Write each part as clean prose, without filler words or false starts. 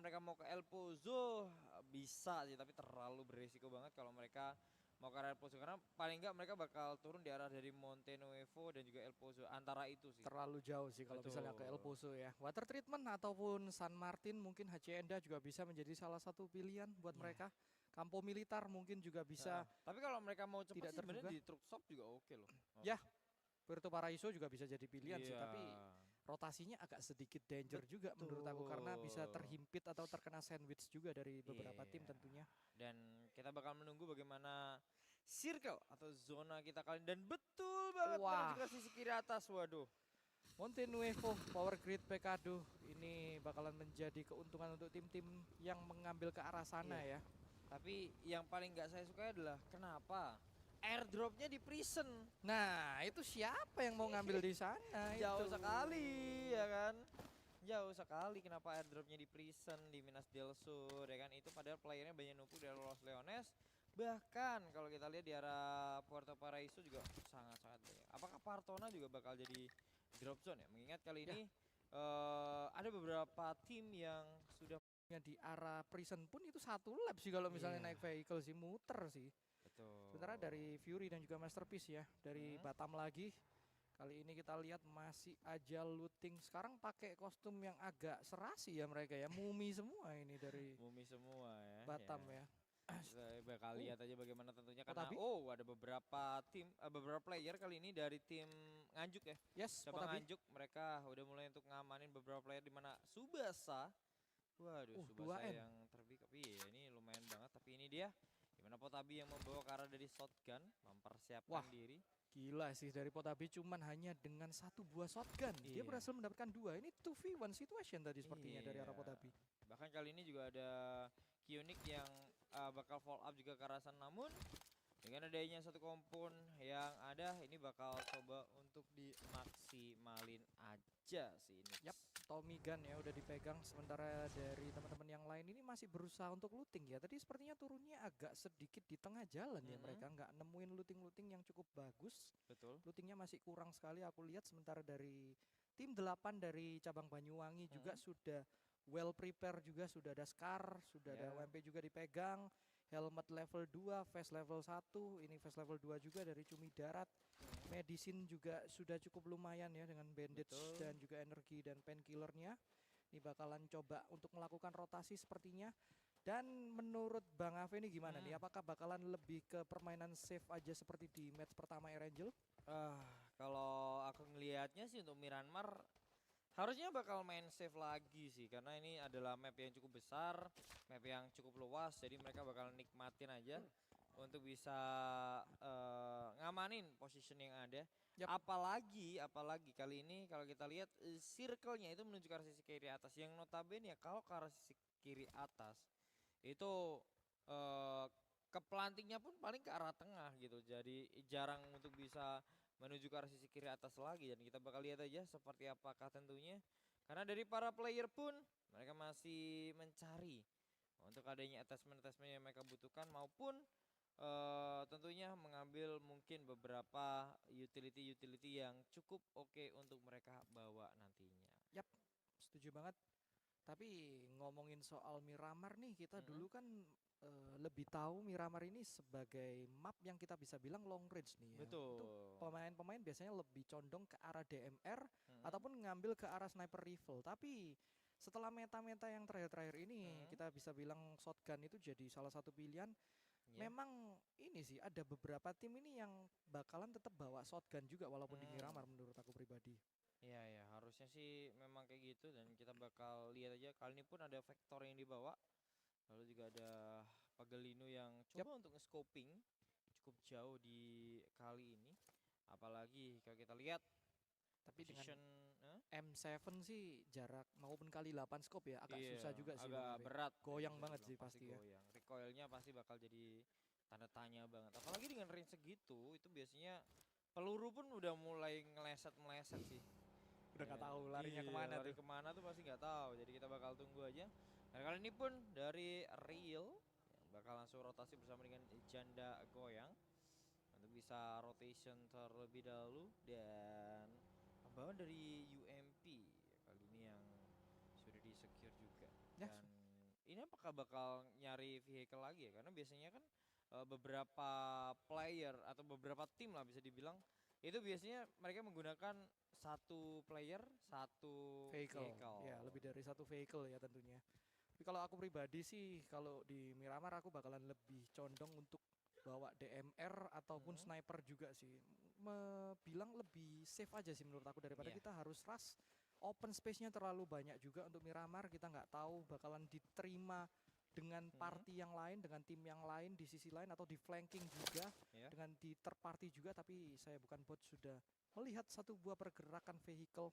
mereka mau ke El Pozo bisa sih, tapi terlalu beresiko banget kalau mereka mau ke El Pozo karena paling enggak mereka bakal turun di arah dari Monte Nuevo dan juga El Pozo antara itu sih. Terlalu jauh sih kalau misalnya ke El Betul. Pozo ya. Water treatment ataupun San Martin mungkin Hacienda juga bisa menjadi salah satu pilihan buat Ya. mereka. Campo Militar mungkin juga bisa Tapi kalau mereka mau cepat tidak sih sebenarnya terduga. di truck stop juga oke loh. Ya, Puerto Paraiso juga bisa jadi pilihan sih, Iya. tapi rotasinya agak sedikit danger juga menurut aku karena bisa Betul. terhimpit atau terkena sandwich juga dari beberapa tim Iya. tentunya. Dan kita bakal menunggu bagaimana circle atau zona kita kali ini. Dan betul banget menuju Wah, ke sisi kiri atas. Waduh. Monte Nuevo Power Grid Pekado ini bakalan menjadi keuntungan untuk tim-tim yang mengambil ke arah sana Iya. ya. Tapi yang paling nggak saya suka adalah kenapa airdropnya di prison. Nah, itu siapa yang mau ngambil di sana Jauh itu? sekali ya kan. Jauh sekali kenapa airdropnya di prison di Minas del Sur ya kan. Itu padahal playernya banyak numpuk dari Los Leones. Bahkan kalau kita lihat di arah Puerto Paraiso juga sangat-sangat banyak. Apakah Partona juga bakal jadi drop zone ya? Mengingat kali Ya, ini ada beberapa tim yang sudah di arah prison pun itu satu lap sih kalau misalnya iya naik vehicle sih muter sih. Sementara betul. dari Fury dan juga Masterpiece ya, dari Hmm, Batam lagi. Kali ini kita lihat masih aja looting. Sekarang pakai kostum yang agak serasi ya mereka ya. Mumi semua ini dari Mumi semua ya. Ya. Batam ya. Kita bakal Oh, lihat aja bagaimana tentunya karena Potabi. ada beberapa tim beberapa player kali ini dari tim Nganjuk ya. Yes, Cabang Potabi. Nganjuk mereka udah mulai untuk ngamanin beberapa player di mana Subasa. Waduh, Subasa 2M. yang terpick. Iya, ini lumayan banget tapi ini dia gimana Potabi yang membawa ke arah dari shotgun mempersiapkan Wah, diri. gila sih dari Potabi cuman hanya dengan satu buah shotgun. Dia Iya. berhasil mendapatkan dua. Ini 2v1 situation tadi sepertinya dari arah Iya. Potabi. Bahkan kali ini juga ada Kionik yang bakal follow up juga ke arah sana. Namun dengan adanya satu kompon yang ada ini bakal coba untuk dimaksimalin aja sih ini. Yap, Tommy Gun ya udah dipegang sementara dari teman-teman yang lain ini masih berusaha untuk looting ya. Tadi sepertinya turunnya agak sedikit di tengah jalan ya mereka nggak nemuin looting-looting yang cukup bagus. Betul. Lootingnya masih kurang sekali aku lihat sementara dari tim 8 dari cabang Banyuwangi juga sudah well prepare juga sudah ada Scar, sudah ada Ya, WMP juga dipegang. Helmet level 2, vest level 1, ini vest level 2 juga dari Cumi Darat. Medicine juga sudah cukup lumayan ya dengan bandage betul. dan juga energi dan painkillernya. Ini bakalan coba untuk melakukan rotasi sepertinya. Dan menurut Bang Ave ini gimana nih? Apakah bakalan lebih ke permainan safe aja seperti di match pertama Air Angel? Kalau aku ngelihatnya sih untuk Myanmar harusnya bakal main safe lagi sih karena ini adalah map yang cukup besar, map yang cukup luas jadi mereka bakal nikmatin aja untuk bisa ngamanin position yang ada. Yap. Apalagi kali ini kalau kita lihat circle-nya itu menuju ke arah sisi kiri atas yang notabene ya kalau ke arah sisi kiri atas itu eh keplantingnya pun paling ke arah tengah gitu. Jadi jarang untuk bisa menuju ke arah sisi kiri atas lagi dan kita bakal lihat aja seperti apakah tentunya. Karena dari para player pun mereka masih mencari untuk adanya attachment-attachment yang mereka butuhkan maupun tentunya mengambil mungkin beberapa utility-utility yang cukup oke untuk mereka bawa nantinya. Yap, setuju banget. Tapi ngomongin soal Miramar nih, kita dulu kan lebih tahu Miramar ini sebagai map yang kita bisa bilang long range nih ya. Itu Betul. pemain-pemain biasanya lebih condong ke arah DMR Mm-mm. ataupun ngambil ke arah sniper rifle. Tapi setelah meta-meta yang terakhir-terakhir ini, Mm-mm. kita bisa bilang shotgun itu jadi salah satu pilihan. Ya. Memang ini sih ada beberapa tim ini yang bakalan tetap bawa shotgun juga walaupun di Hmm. Miramar menurut aku pribadi. Iya ya, harusnya sih memang kayak gitu dan kita bakal lihat aja kali ini pun ada vektor yang dibawa. Lalu juga ada Pagelino yang Yap, coba untuk nge-scoping cukup jauh di kali ini. Apalagi kalau kita lihat tapi dengan position M7 sih jarak maupun kali 8 scope ya agak susah iya, juga sih agak Bang Abe. berat dan Goyang bisa banget dibilang sih pasti pasti ya. goyang. Recoilnya pasti bakal jadi tanda tanya banget. Apalagi dengan range segitu, itu biasanya peluru pun udah mulai ngeleset-meleset sih. Udah Ya nggak kan? tahu larinya Iya, kemana lari tuh. kemana tuh pasti nggak tahu. Jadi kita bakal tunggu aja. Dan kali ini pun dari Real yang bakal langsung rotasi bersama dengan Janda Goyang untuk bisa rotation terlebih dahulu dan pembawaan dari UMP kali ini yang sudah di secure juga Ya, dan ini apakah bakal nyari vehicle lagi ya? Karena biasanya kan beberapa player atau beberapa tim lah bisa dibilang itu biasanya mereka menggunakan satu player satu Vehicle. vehicle. Ya, lebih dari satu vehicle ya tentunya. Tapi kalau aku pribadi sih, kalau di Miramar aku bakalan lebih condong untuk bawa DMR ataupun Mhm. sniper juga sih. Bilang lebih safe aja sih menurut aku daripada Iya. kita harus rush. Open space-nya terlalu banyak juga untuk Miramar. Kita nggak tahu bakalan diterima dengan Mhm. party yang lain, dengan tim yang lain di sisi lain atau di flanking juga, Ya. dengan di third party juga. Tapi saya bukan bot, sudah melihat satu buah pergerakan vehicle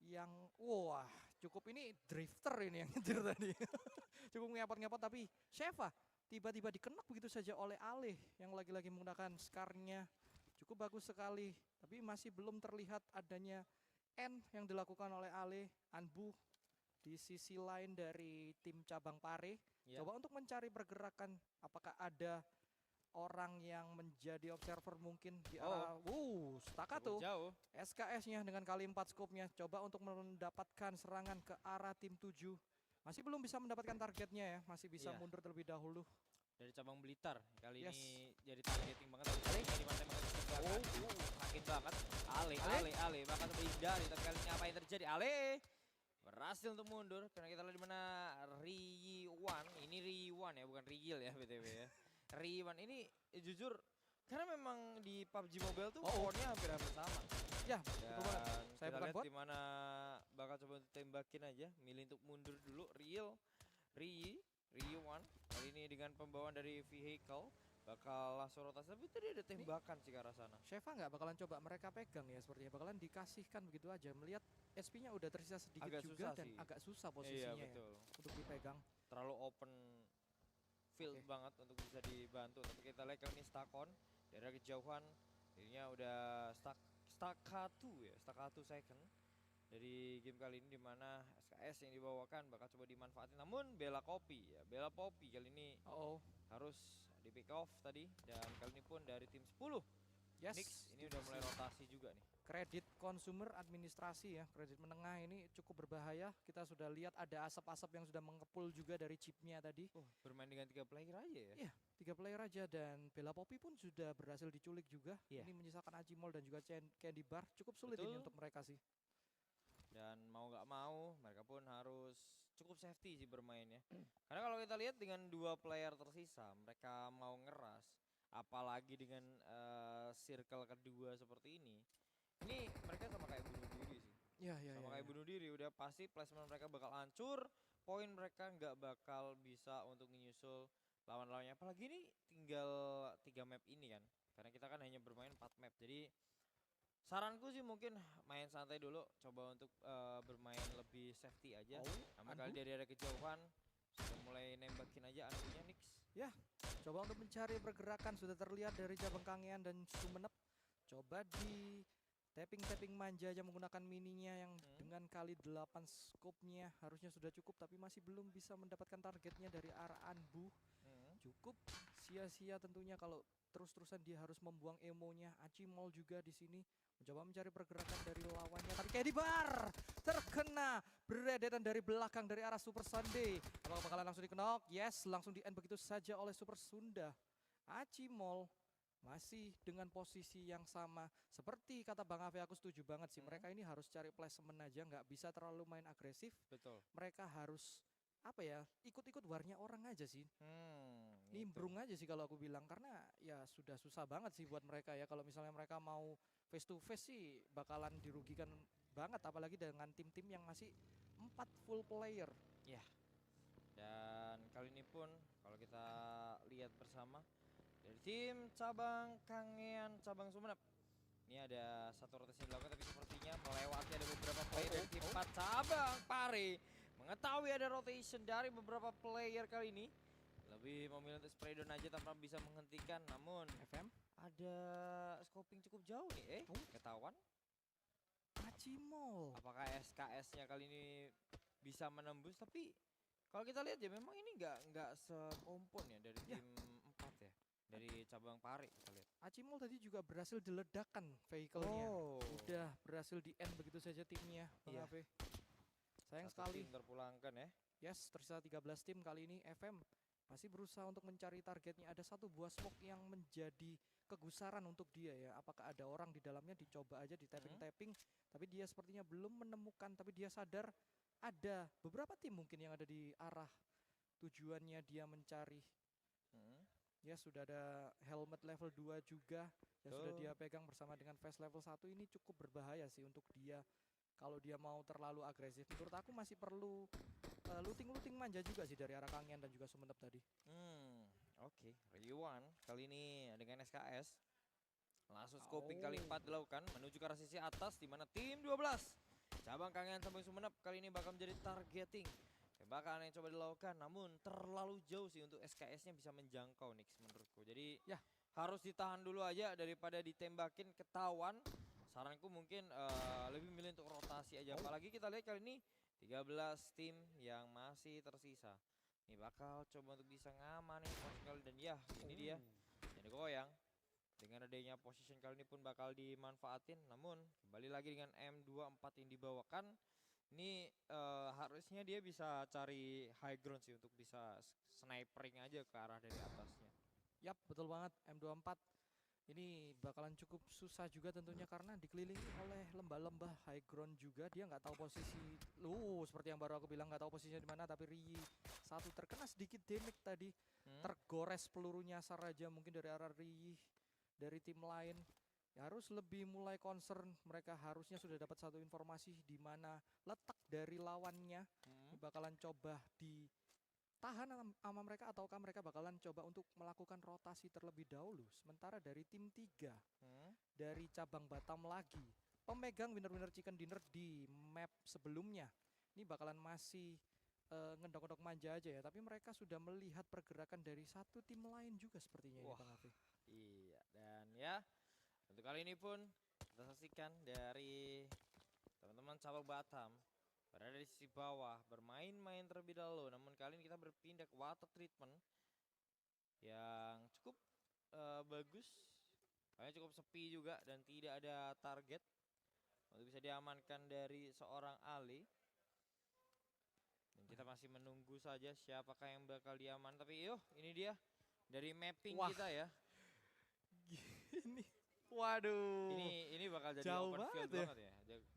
yang wah cukup, ini drifter ini yang nyetir tadi. Cukup ngepot-ngepot, tapi Sheva tiba-tiba dikenok begitu saja oleh Ale yang lagi-lagi menggunakan scarnya. Cukup bagus sekali, tapi masih belum terlihat adanya N yang dilakukan oleh Ale. Anbu di sisi lain dari tim cabang Pare Ya. coba untuk mencari pergerakan, apakah ada orang yang menjadi observer mungkin di arah Staccato. Cukup jauh. SKS-nya dengan kali 4 scope-nya coba untuk mendapatkan serangan ke arah tim 7. Masih belum bisa mendapatkan targetnya ya, masih bisa Iya. mundur terlebih dahulu. Dari cabang Blitar kali Yes. ini jadi targeting banget Ale di mana sakit banget. Ale bakal menghindari, tapi kali ini apa yang terjadi? Ale berhasil untuk mundur karena kita lihat di mana Riwan, ini Riwan ya, bukan Rigil ya BTW ya. Riwan ini jujur karena memang di PUBG Mobile tuh powernya hampir-hampir sama. Ya, betul banget. Dan Saya kita bukan lihat bot. di mana bakal coba untuk tembakin aja, milih untuk mundur dulu Riwan kali ini dengan pembawaan dari vehicle bakal langsung rotasi, tapi tadi ada tembakan sih ke arah sana. Sheva nggak bakalan coba mereka pegang ya, sepertinya bakalan dikasihkan begitu aja. Melihat SP-nya udah tersisa sedikit Agak juga susah dan sih. agak susah Iya posisinya ya betul. untuk dipegang. Terlalu open field Oke. banget untuk bisa dibantu. Tapi kita lihat kali ini Stakon dari kejauhan, dirinya udah Staccato second dari game kali ini, dimana SKS yang dibawakan bakal coba dimanfaatin, namun Bella Poppy kali ini harus di pick off tadi, dan kali ini pun dari tim 10 Yes, Nix ini udah mulai rotasi juga nih. kredit consumer administrasi ya, kredit menengah ini cukup berbahaya. Kita sudah lihat ada asap-asap yang sudah mengepul juga dari chipnya tadi. Bermain dengan 3 player aja ya. Iya, 3 player aja, dan Bella Poppy pun sudah berhasil diculik juga. Iya. Ini menyisakan Ajimol dan juga Candy Bar. Cukup sulit ini Betul. untuk mereka sih. Dan mau nggak mau mereka pun harus cukup safety sih bermainnya. Karena kalau kita lihat dengan 2 player tersisa, mereka mau ngeras, apalagi dengan circle kedua seperti ini mereka sama kayak bunuh diri sih. Iya, Sama kayak bunuh diri, udah pasti placement mereka bakal hancur, poin mereka nggak bakal bisa untuk menyusul lawan-lawannya. Apalagi ini tinggal 3 map ini kan, karena kita kan hanya bermain 4 map. Jadi saranku sih mungkin main santai dulu, coba untuk bermain lebih safety aja. Namun kali dari ada kejauhan sudah mulai nembakin aja Andunya Nix. Coba untuk mencari pergerakan, sudah terlihat dari cabang Kangean dan Sumenep. Coba di tapping manja aja menggunakan mininya yang dengan kali 8 scope-nya harusnya sudah cukup, tapi masih belum bisa mendapatkan targetnya dari arah Anbu. Cukup sia-sia tentunya kalau terus-terusan dia harus membuang emonya. Acimol juga di sini mencoba mencari pergerakan dari lawannya, tapi Candy Bar terkena beredetan dari belakang dari arah Super Sunday. Apakah bakalan langsung dikenok? Yes, langsung di end begitu saja oleh Super Sunda. Acimol masih dengan posisi yang sama seperti kata Bang Afe, aku setuju banget sih. Mereka ini harus cari placement aja, nggak bisa terlalu main agresif. Betul. Mereka harus ikut-ikut warnya orang aja sih. Nimbrung aja sih kalau aku bilang, karena ya sudah susah banget sih buat mereka ya. Kalau misalnya mereka mau face to face sih bakalan dirugikan banget, apalagi dengan tim-tim yang masih 4 full player. Ya. Dan kali ini pun kalau kita lihat bersama dari tim cabang Kangean, cabang Sumenep, ini ada satu rotasi yang dilakukan, tapi sepertinya melewati ada beberapa player dari tim 4 cabang Pare. Mengetahui ada rotation dari beberapa player kali ini, lebih memilih untuk spray down aja tanpa bisa menghentikan. Namun FM ada scoping cukup jauh nih, ketahuan. Acimol. Apakah SKS-nya kali ini bisa menembus? Tapi kalau kita lihat ya memang ini nggak sekompon ya dari tim 4 ya, dari cabang Pare kita lihat. Acimol tadi juga berhasil diledakkan vehicle-nya. Udah berhasil di end begitu saja timnya, Bang Afe. Sayang Satu sekali. tim terpulangkan ya. Yes, tersisa 13 tim kali ini. FM masih berusaha untuk mencari targetnya. Ada satu buah smoke yang menjadi kegusaran untuk dia ya. Apakah ada orang di dalamnya, dicoba aja di tapping-tapping. Tapi dia sepertinya belum menemukan. Tapi dia sadar ada beberapa tim mungkin yang ada di arah tujuannya dia mencari. Hmm. Ya sudah ada helmet level 2 juga yang sudah Betul. dia pegang bersama dengan vest level 1. Ini cukup berbahaya sih untuk dia. Kalau dia mau terlalu agresif, menurut aku masih perlu looting-looting manja juga sih dari arah Kangen dan juga Sumenep tadi. Oke. Riwan kali ini dengan SKS. Langsung scoping kali 4 dilakukan menuju ke arah sisi atas di mana tim 12 cabang Kangen sampai Sumenep kali ini bakal menjadi targeting. Tembakan yang coba dilakukan namun terlalu jauh sih untuk SKS-nya bisa menjangkau Nix menurutku. Jadi Ya. harus ditahan dulu aja daripada ditembakin ketahuan. Saranku mungkin lebih milih untuk rotasi aja. Apalagi kita lihat kali ini 13 tim yang masih tersisa. Ini bakal coba untuk bisa ngamanin posisi kali dan ya ini dia. Jadi goyang. Dengan adanya position kali ini pun bakal dimanfaatin. Namun kembali lagi dengan M24 yang dibawakan. Ini harusnya dia bisa cari high ground sih untuk bisa snipering aja ke arah dari atasnya. Yap, betul banget. M24 ini bakalan cukup susah juga tentunya karena dikelilingi oleh lembah-lembah high ground juga. Dia nggak tahu posisi. Seperti yang baru aku bilang, nggak tahu posisinya di mana. Tapi Ri satu terkena sedikit damage tadi. Tergores peluru nyasar aja mungkin dari arah Ri dari tim lain. Ya, harus lebih mulai concern. Mereka harusnya sudah dapat satu informasi di mana letak dari lawannya. Ini bakalan coba ditahan sama mereka ataukah mereka bakalan coba untuk melakukan rotasi terlebih dahulu. Sementara dari tim 3 dari cabang Batam lagi, pemegang winner-winner chicken dinner di map sebelumnya, ini bakalan masih ngendok-ngendok manja aja ya. Tapi mereka sudah melihat pergerakan dari satu tim lain juga sepertinya ini Bang Afif. Iya, dan ya untuk kali ini pun kita saksikan dari teman-teman cabang Batam berada di sisi bawah bermain-main terlebih dahulu. Namun kali ini kita berpindah ke water treatment yang cukup bagus. Kayaknya cukup sepi juga dan tidak ada target untuk bisa diamankan dari seorang Ali. Dan kita masih menunggu saja siapakah yang bakal diaman. Tapi ini dia dari mapping kita ya. Ini waduh. Ini bakal jadi jauh open field banget banget ya.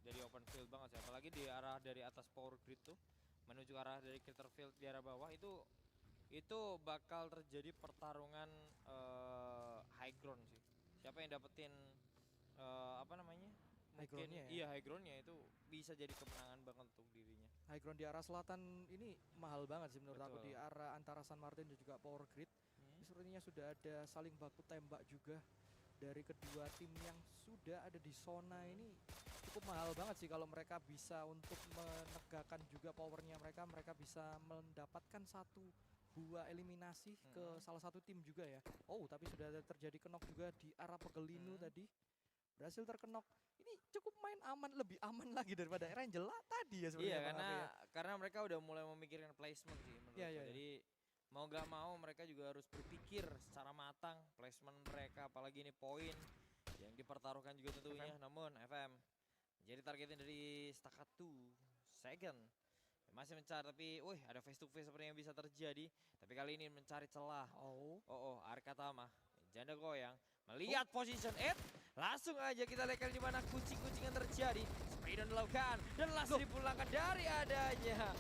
Jadi open field banget sih. Apalagi di arah dari atas power grid tuh menuju ke arah dari crater field di arah bawah itu bakal terjadi pertarungan high ground sih. Siapa yang dapetin apa namanya? High Mungkin groundnya ya. iya high groundnya itu bisa jadi kemenangan banget untuk dirinya. High ground di arah selatan ini mahal banget sih menurut aku. Betul. Di arah antara San Martin dan juga Power Grid. Ini sepertinya sudah ada saling baku tembak juga dari kedua tim yang sudah ada di zona ini. Cukup mahal banget sih kalau mereka bisa untuk menegakkan juga powernya mereka. Mereka bisa mendapatkan satu buah eliminasi ke salah satu tim juga ya. Tapi sudah ada terjadi kenok juga di arah Pegelinu tadi. Berhasil terkenok. Ini cukup main aman, lebih aman lagi daripada Angel lah tadi ya sebenarnya. Iya, karena mereka udah mulai memikirkan placement sih menurutku. Iya. Jadi mau gak mau mereka juga harus berpikir secara matang placement mereka, apalagi ini poin yang dipertaruhkan juga tentunya. Namun FM jadi targetnya dari Stakatu Second masih mencari, tapi ada face to face seperti yang bisa terjadi. Tapi kali ini mencari celah. Arkatama janda goyang melihat position langsung aja kita lihat di mana kucing-kucingan terjadi. Spray down dilakukan dan langsung dipulangkan dari adanya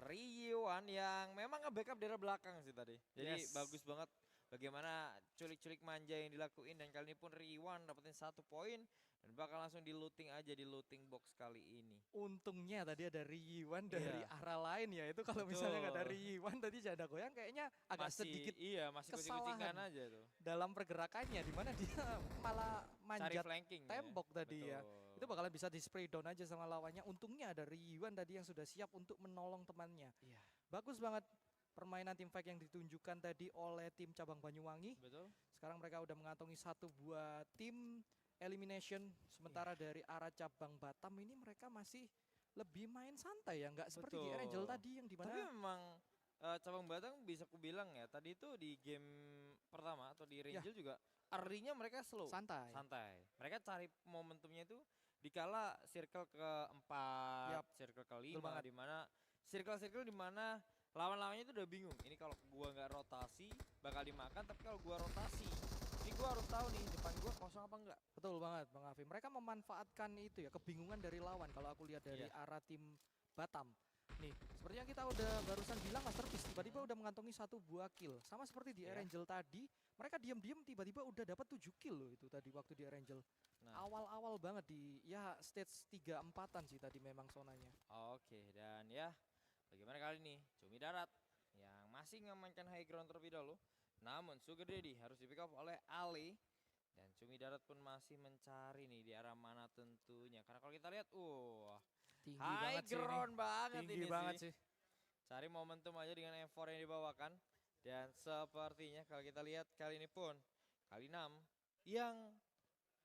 Riwan yang memang nge-backup dari belakang sih tadi. Jadi bagus banget bagaimana culik-culik manja yang dilakuin. Dan kali ini pun Riwan dapetin 1 poin dan bakal langsung di looting aja di looting box kali ini. Untungnya tadi ada Riwan dari arah lain ya. Itu kalau misalnya nggak ada Riwan tadi janda goyang kayaknya agak sedikit masih kucing-kucingan aja tuh dalam pergerakannya, dimana dia malah manjat tembok ya. tadi ya. Itu bakalan bisa di spray down aja sama lawannya. Untungnya ada Riwan tadi yang sudah siap untuk menolong temannya. Bagus banget permainan tim fight yang ditunjukkan tadi oleh tim cabang Banyuwangi. Betul. Sekarang mereka udah mengantongi 1 buah tim elimination. Sementara dari arah cabang Batam ini mereka masih lebih main santai ya, nggak seperti di Angel tadi yang dimana. Tapi memang cabang Batam bisa kubilang ya, tadi itu di game pertama atau di Angel juga early-nya mereka slow. Santai. Mereka cari momentumnya itu Dikala circle keempat, Yap, circle betul kelima, banget. di mana circle-circle di mana lawan-lawannya itu udah bingung. Ini kalau gua nggak rotasi bakal dimakan, tapi kalau gua rotasi, ini gua harus tahu nih depan gua kosong apa enggak. Betul banget Bang Afif. Mereka memanfaatkan itu ya, kebingungan dari lawan kalau aku lihat dari Iya. arah tim Batam. Nih, seperti yang kita udah barusan bilang Masterpiece tiba-tiba Hmm. udah mengantongi 1 buah kill. Sama seperti di Iya. Erangel tadi, mereka diam-diam tiba-tiba udah dapat 7 kill loh itu tadi waktu di Erangel. Nah, Awal-awal banget di ya stage 3-4-an sih tadi memang zonanya. oke, dan ya bagaimana kali ini Cumi Darat yang masih ngamankan high ground terlebih dahulu. Namun Sugar Daddy harus di pick up oleh Ali dan Cumi Darat pun masih mencari nih di arah mana tentunya. Karena kalau kita lihat, Tinggi high banget sih ini. ground banget Tinggi ini banget sih. sih. Cari momentum aja dengan M4 yang dibawakan. Dan sepertinya kalau kita lihat kali ini pun kali 6 yang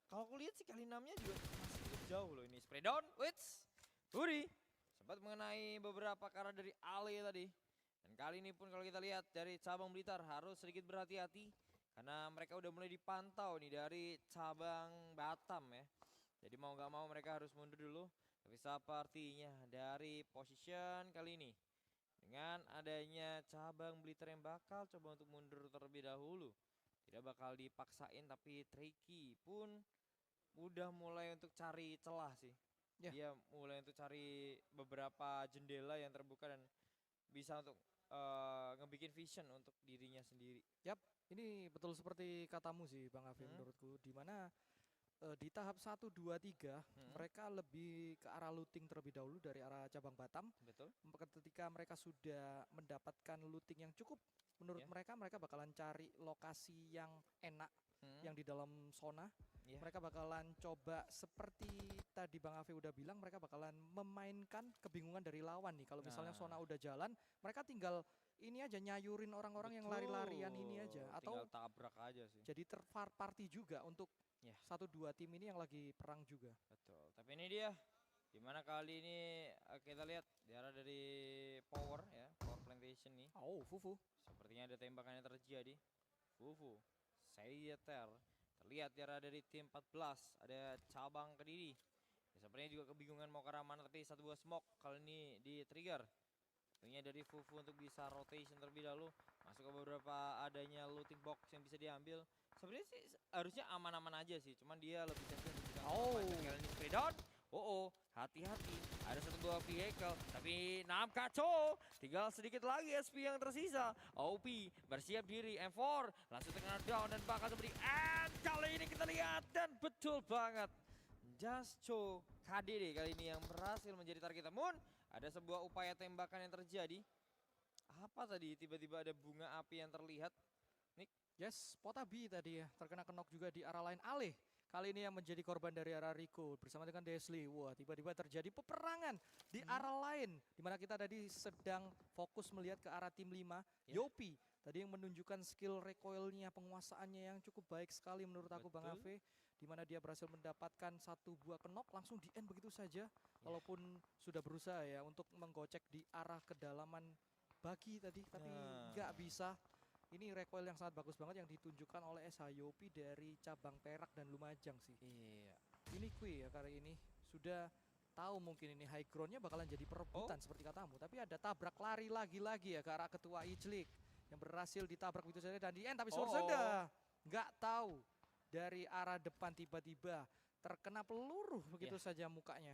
kalau aku lihat sih kali 6-nya juga masih cukup jauh loh ini. Spray down, wits, Huri sempat mengenai beberapa karena dari Ali tadi. Dan kali ini pun kalau kita lihat dari cabang Blitar harus sedikit berhati-hati karena mereka udah mulai dipantau nih dari cabang Batam ya. Jadi mau nggak mau mereka harus mundur dulu. Tapi sepertinya dari position kali ini dengan adanya cabang Blitar yang bakal coba untuk mundur terlebih dahulu. Tidak bakal dipaksain tapi Tricky pun udah mulai untuk cari celah sih. Ya. Dia mulai untuk cari beberapa jendela yang terbuka dan bisa untuk ngebikin vision untuk dirinya sendiri. Yap, ini betul seperti katamu sih Bang Afif Hmm. menurutku di mana di tahap 1 2 3 Hmm. mereka lebih ke arah looting terlebih dahulu dari arah cabang Batam. Betul. Ketika mereka sudah mendapatkan looting yang cukup menurut Ya. mereka bakalan cari lokasi yang enak Hmm. yang di dalam zona. Ya. Mereka bakalan coba seperti tadi Bang Afi udah bilang mereka bakalan memainkan kebingungan dari lawan nih. Kalau misalnya Nah. zona udah jalan, mereka tinggal ini aja nyayurin orang-orang yang lari-larian ini aja Betul, atau tinggal tabrak aja sih. jadi party juga untuk Ya. 1-2 tim ini yang lagi perang juga. Betul. Tapi ini dia dimana kali ini kita lihat di arah dari power ya, power plantation nih. Oh, Fufu. Sepertinya ada tembakan yang terjadi. Fufu, Sayeter terlihat di arah dari tim 14 ada cabang Kediri. Ya, sepertinya juga kebingungan mau ke arah mana tapi 1 buah smoke kali ini di trigger. Tentunya dari Fufu untuk bisa rotation terlebih dahulu masuk ke beberapa adanya looting box yang bisa diambil. Sebenarnya sih harusnya aman-aman aja sih, cuman dia lebih cenderung untuk bisa Oh. kali ini spray down. Hati-hati. Ada 1 buah vehicle, tapi Nam kacau. Tinggal sedikit lagi SP yang tersisa. OP bersiap diri, M4 langsung tengah down dan bakal seperti and kali ini kita lihat dan betul banget. Jasco KDD kali ini yang berhasil menjadi target. Namun ada sebuah upaya tembakan yang terjadi. Apa tadi? Tiba-tiba ada bunga api yang terlihat. Yes, Potabi tadi ya terkena knock juga di arah lain. Alih kali ini yang menjadi korban dari arah Rico bersama dengan Desley. Wah, tiba-tiba terjadi peperangan di arah lain di mana kita tadi sedang fokus melihat ke arah tim 5. Ya. Yopi tadi yang menunjukkan skill recoilnya, penguasaannya yang cukup baik sekali menurut aku Bang Betul. Ave, di mana dia berhasil mendapatkan 1 buah knock langsung di end begitu saja. Walaupun sudah berusaha ya untuk menggocek di arah kedalaman bagi tadi tapi Nah. nggak bisa. Ini recoil yang sangat bagus banget yang ditunjukkan oleh SH Yopi dari cabang Perak dan Lumajang sih. Iya. Ini Kui ya kali ini sudah tahu mungkin ini high groundnya bakalan jadi perebutan seperti katamu. Tapi ada tabrak lari lagi-lagi ya ke arah ketua Ijlik yang berhasil ditabrak begitu saja dan di end tapi sudah nggak tahu dari arah depan tiba-tiba terkena peluru begitu saja mukanya.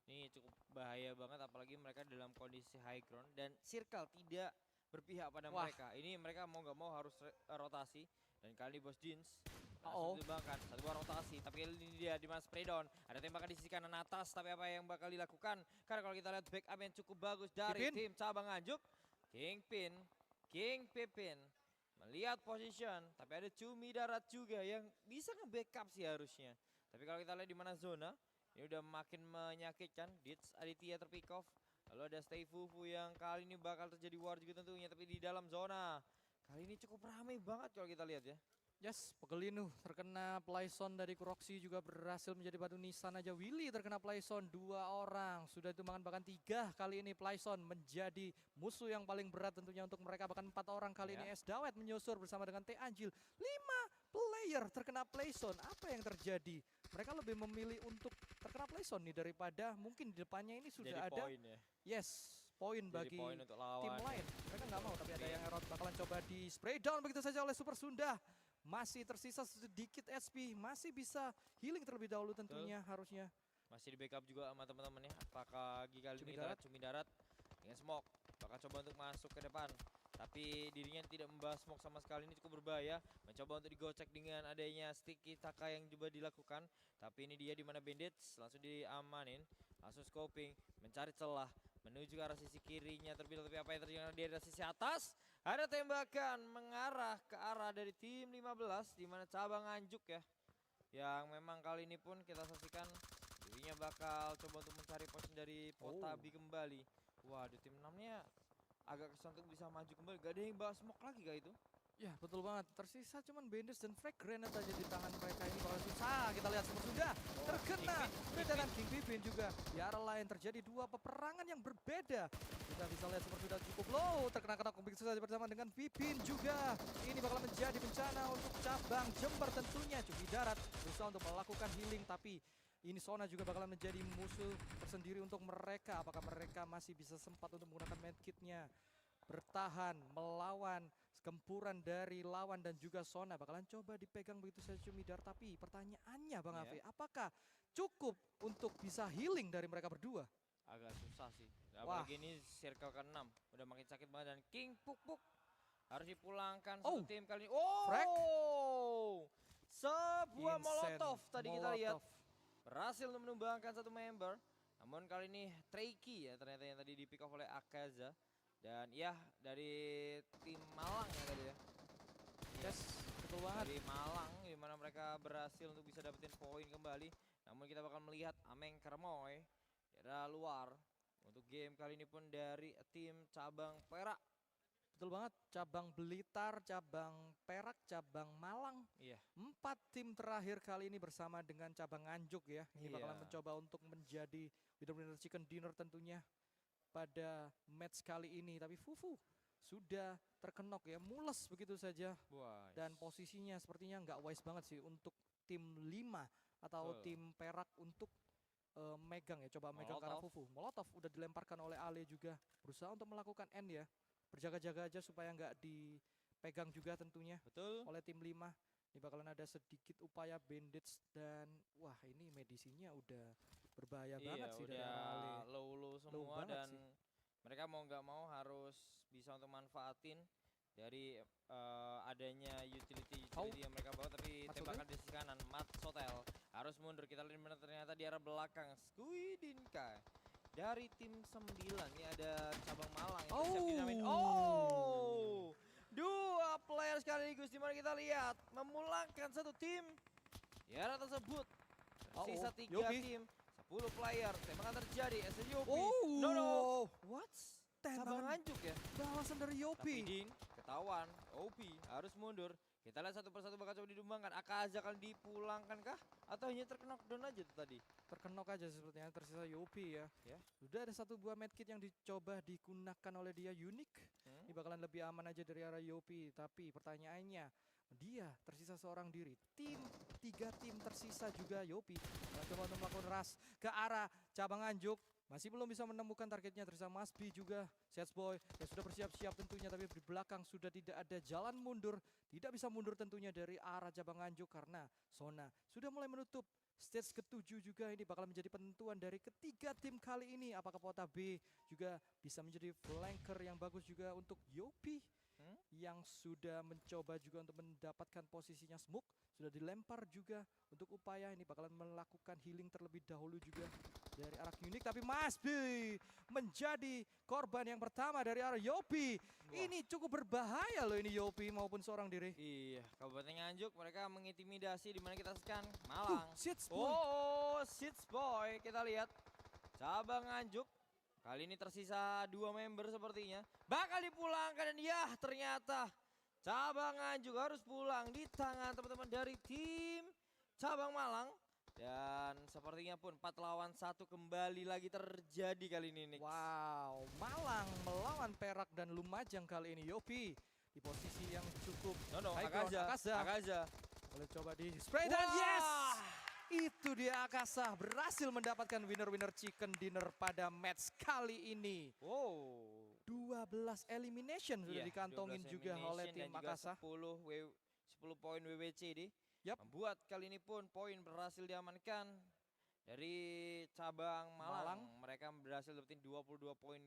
Ini cukup bahaya banget apalagi mereka dalam kondisi high ground dan circle tidak berpihak pada Wah. mereka. Ini mereka mau nggak mau harus rotasi dan kali ini Bos Jeans Oh. tembakan 1 buah rotasi tapi ini dia di mana spray down. Ada tembakan di sisi kanan atas tapi apa yang bakal dilakukan? Karena kalau kita lihat backup yang cukup bagus dari Kingpin. tim cabang Nganjuk, King Pipin melihat position tapi ada Cumi Darat juga yang bisa nge-backup sih harusnya. Tapi kalau kita lihat di mana zona ini udah makin menyakitkan. Dits Aditya terpick off. Lalu ada Stay Fufu yang kali ini bakal terjadi war juga tentunya tapi di dalam zona. Kali ini cukup ramai banget kalau kita lihat ya. Yes, Pegelinu terkena Playson dari Kuroksi juga berhasil menjadi batu nisan aja. Willy terkena Playson 2 orang. Sudah ditumbangkan bahkan 3 kali ini Playson menjadi musuh yang paling berat tentunya untuk mereka. Bahkan 4 orang kali Ya. ini S Dawet menyusur bersama dengan T Anjil. 5 player terkena Playson. Apa yang terjadi? Mereka lebih memilih untuk terkena Playson nih daripada mungkin di depannya ini sudah Jadi ada poin ya. poin Jadi bagi poin untuk tim lawan. lain. Mereka nggak mau, tapi ada Iya. yang Herod bakalan coba di spray down begitu saja oleh Super Sunda. Masih tersisa sedikit SP, masih bisa healing terlebih dahulu tentunya harusnya. Masih di backup juga sama teman-teman ya. Apakah kali Cumi ini kita darat. lihat Cumi darat dengan smoke bakal coba untuk masuk ke depan. Tapi dirinya tidak membahas smoke sama sekali, ini cukup berbahaya. Mencoba untuk digocek dengan adanya sticky taka yang juga dilakukan. Tapi ini dia di mana Bandits langsung diamanin, langsung scoping, mencari celah menuju ke arah sisi kirinya terlebih. Tapi apa yang terjadi di arah sisi atas? Ada tembakan mengarah ke arah dari tim 15 di mana cabang Anjuk ya. Yang memang kali ini pun kita saksikan dirinya bakal coba untuk mencari posisi dari Potabi kembali. Waduh, tim 6-nya agak kesulitan untuk bisa maju kembali. Gak ada yang bahas smoke lagi kah itu? Ya betul banget, tersisa cuman Bandits dan Frag Grenade aja di tangan mereka ini bakal susah. Kita lihat Super Sunda terkena dan King Pipin juga. Di arah lain terjadi 2 peperangan yang berbeda. Kita bisa lihat Super Sunda cukup low, terkena begitu saja bersama dengan Pipin juga. Ini bakal menjadi bencana untuk cabang Jember tentunya. Cumi darat berusaha untuk melakukan healing, tapi ini Sona juga bakalan menjadi musuh tersendiri untuk mereka. Apakah mereka masih bisa sempat untuk menggunakan medkitnya? Bertahan melawan gempuran dari lawan dan juga Sona bakalan coba dipegang begitu saja Cumi darat. Tapi pertanyaannya Bang Iya. Afi, apakah cukup untuk bisa healing dari mereka berdua? Agak susah sih. Wah. Apalagi ini circle ke-6 udah makin sakit banget dan King Puk Puk harus dipulangkan satu tim kali ini. Frag. Sebuah Insane molotov tadi kita lihat Molotov. berhasil untuk menumbangkan satu member. Namun kali ini Treyki ya ternyata yang tadi di pick off oleh Akaza. Dan ya dari tim Malang ya tadi ya. Yes, betul banget. Dari Malang di mana mereka berhasil untuk bisa dapetin poin kembali. Namun kita bakal melihat Ameng Kermoy dari luar untuk game kali ini pun dari tim cabang Perak. Betul banget, cabang Blitar, cabang Perak, cabang Malang. Iya. 4 tim terakhir kali ini bersama dengan cabang Nganjuk ya. Ini bakalan Iya. mencoba untuk menjadi winner chicken dinner tentunya pada match kali ini. Tapi Fufu sudah terkenok ya, mules begitu saja. Wah. Dan posisinya sepertinya nggak wise banget sih untuk tim 5 atau Betul. tim Perak untuk megang ya, coba megang ke arah Molotov. Fufu. Molotov udah dilemparkan oleh Ale juga, berusaha untuk melakukan end ya. Berjaga-jaga aja supaya nggak dipegang juga tentunya Betul. oleh tim 5. Ini bakalan ada sedikit upaya Bandits dan wah ini medisinya udah berbahaya banget sih dari udah arah Ale. low semua banget dan sih. mereka mau nggak mau harus bisa untuk manfaatin dari adanya utility yang mereka bawa. Tapi Mat tembakan di sisi kanan Mat Sotel harus mundur. Kita lihat benar ternyata di arah belakang Squidinka dari tim 9. Ini ada cabang Malang yang bersiap dinamin. Dua player sekaligus di mana kita lihat memulangkan satu tim di arah tersebut. Sisa 3 Yopi. tim, 10 player. Tembakan terjadi. SN Yopi. No. What? Tembakan Cabang Anjuk ya. balasan dari Tapi Yopi. Din ketahuan. Opi harus mundur. Kita lihat satu persatu bakal coba didumbangkan. Akaza akan dipulangkan kah? Atau hanya terkena knockdown aja tuh tadi? Terkenok aja sepertinya, tersisa Yopi ya. Ya. Sudah ada 1 buah medkit yang dicoba digunakan oleh dia, unik. Ini bakalan lebih aman aja dari arah Yopi. Tapi pertanyaannya, dia tersisa seorang diri. 3 tim tersisa juga Yopi. Nah, coba untuk melakukan rush ke arah cabang Anjuk. Masih belum bisa menemukan targetnya, tersisa Mas B juga. Boy yang sudah bersiap-siap tentunya, tapi di belakang sudah tidak ada jalan mundur. Tidak bisa mundur tentunya dari arah cabang Anjuk karena Sona sudah mulai menutup. Stage ke-7 juga ini bakal menjadi penentuan dari ketiga tim kali ini. Apakah Pota B juga bisa menjadi flanker yang bagus juga untuk Yopi yang sudah mencoba juga untuk mendapatkan posisinya smoke. Sudah dilempar juga untuk upaya ini bakalan melakukan healing terlebih dahulu juga dari arah unik. Tapi Mas B menjadi korban yang pertama dari arah Yopi. Ini cukup berbahaya loh ini Yopi maupun seorang diri. Iya, Kabupaten Nganjuk mereka mengintimidasi di mana kita saksikan Malang. Sits Boy kita lihat cabang Nganjuk kali ini tersisa 2 member sepertinya bakal dipulangkan dan ya ternyata Cabangan juga harus pulang di tangan teman-teman dari tim Cabang Malang. Dan sepertinya pun 4 lawan 1 kembali lagi terjadi kali ini, Nix. Wow, Malang melawan Perak dan Lumajang kali ini. Yopi di posisi yang cukup No, high ground. Akaza. Boleh coba di spray dan Wah. yes! Itu dia Akasa berhasil mendapatkan winner chicken dinner pada match kali ini. Wow. 12 elimination sudah Iya, dikantongin 12 juga oleh elimination tim dan juga Akasa. 10 poin WWCD. Yap. Membuat kali ini pun poin berhasil diamankan dari cabang Malang. Mereka berhasil dapetin 22 poin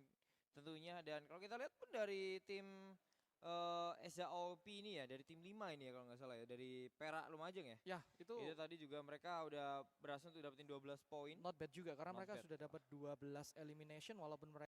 tentunya. Dan kalau kita lihat pun dari tim SAOP ini ya, dari tim 5 ini ya kalau nggak salah ya, dari Perak Lumajang ya. Ya, itu Tadi juga mereka udah berhasil untuk dapetin 12 poin. not bad juga karena Not mereka bad. sudah dapat 12 elimination walaupun mereka